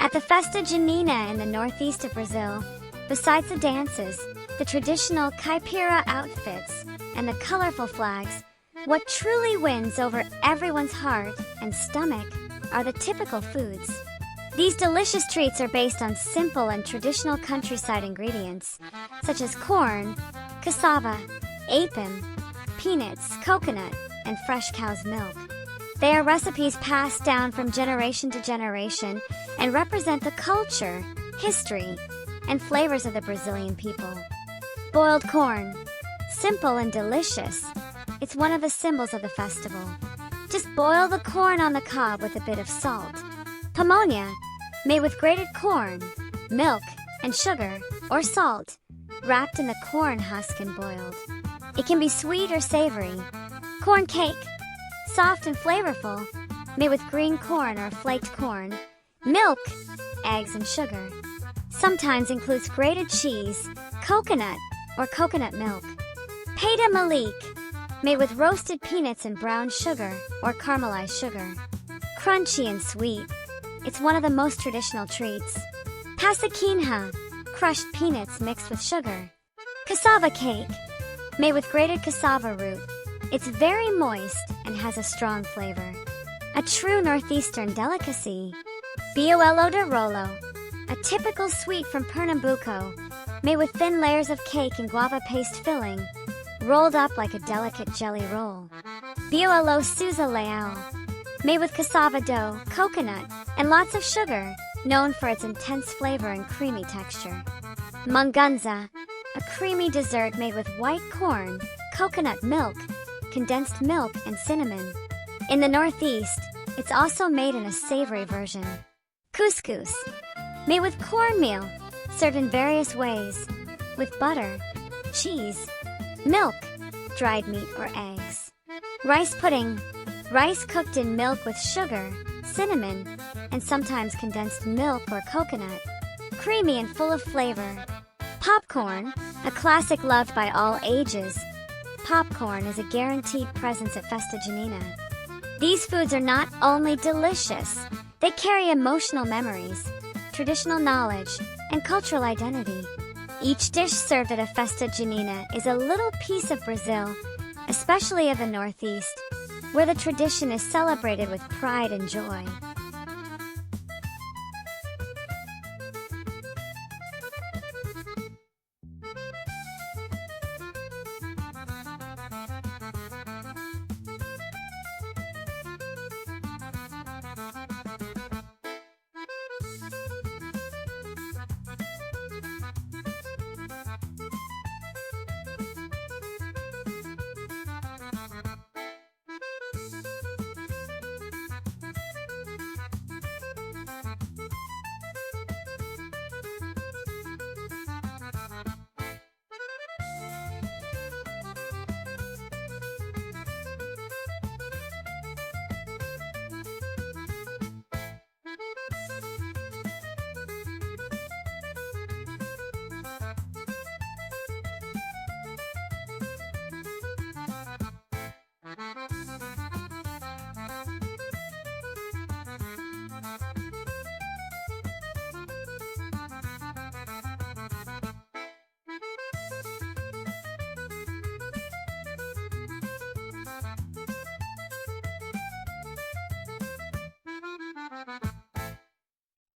At the Festa Junina in the northeast of Brazil, besides the dances, the traditional caipira outfits, and the colorful flags, what truly wins over everyone's heart and stomach are the typical foods. These delicious treats are based on simple and traditional countryside ingredients, such as corn, cassava, apim, peanuts, coconut, and fresh cow's milk. They are recipes passed down from generation to generation and represent the culture, history, and flavors of the Brazilian people. Boiled corn. Simple and delicious, it's one of the symbols of the festival. Just boil the corn on the cob with a bit of salt. Pamonha, made with grated corn, milk, and sugar, or salt, wrapped in the corn husk and boiled. It can be sweet or savory. Corn cake, soft and flavorful, made with green corn or flaked corn, milk, eggs, and sugar. Sometimes includes grated cheese, coconut, or coconut milk. Peda malik, made with roasted peanuts and brown sugar or caramelized sugar. Crunchy and sweet, it's one of the most traditional treats. Pasaquinha, crushed peanuts mixed with sugar. Cassava cake, made with grated cassava root. It's very moist and has a strong flavor. A true northeastern delicacy. Biuelo de rolo, a typical sweet from Pernambuco, made with thin layers of cake and guava paste filling, rolled up like a delicate jelly roll. Biuelo Souza Leal, made with cassava dough, coconut, and lots of sugar, known for its intense flavor and creamy texture. Mungunzá, a creamy dessert made with white corn, coconut milk, condensed milk, and cinnamon. In the Northeast, it's also made in a savory version. Couscous, made with cornmeal, served in various ways, with butter, cheese, milk, dried meat, or eggs. Rice pudding, rice cooked in milk with sugar, cinnamon, and sometimes condensed milk or coconut. Creamy and full of flavor. Popcorn, a classic loved by all ages. Popcorn is a guaranteed presence at Festa Junina. These foods are not only delicious, they carry emotional memories, traditional knowledge, and cultural identity. Each dish served at a Festa Junina is a little piece of Brazil, especially of the Northeast, where the tradition is celebrated with pride and joy.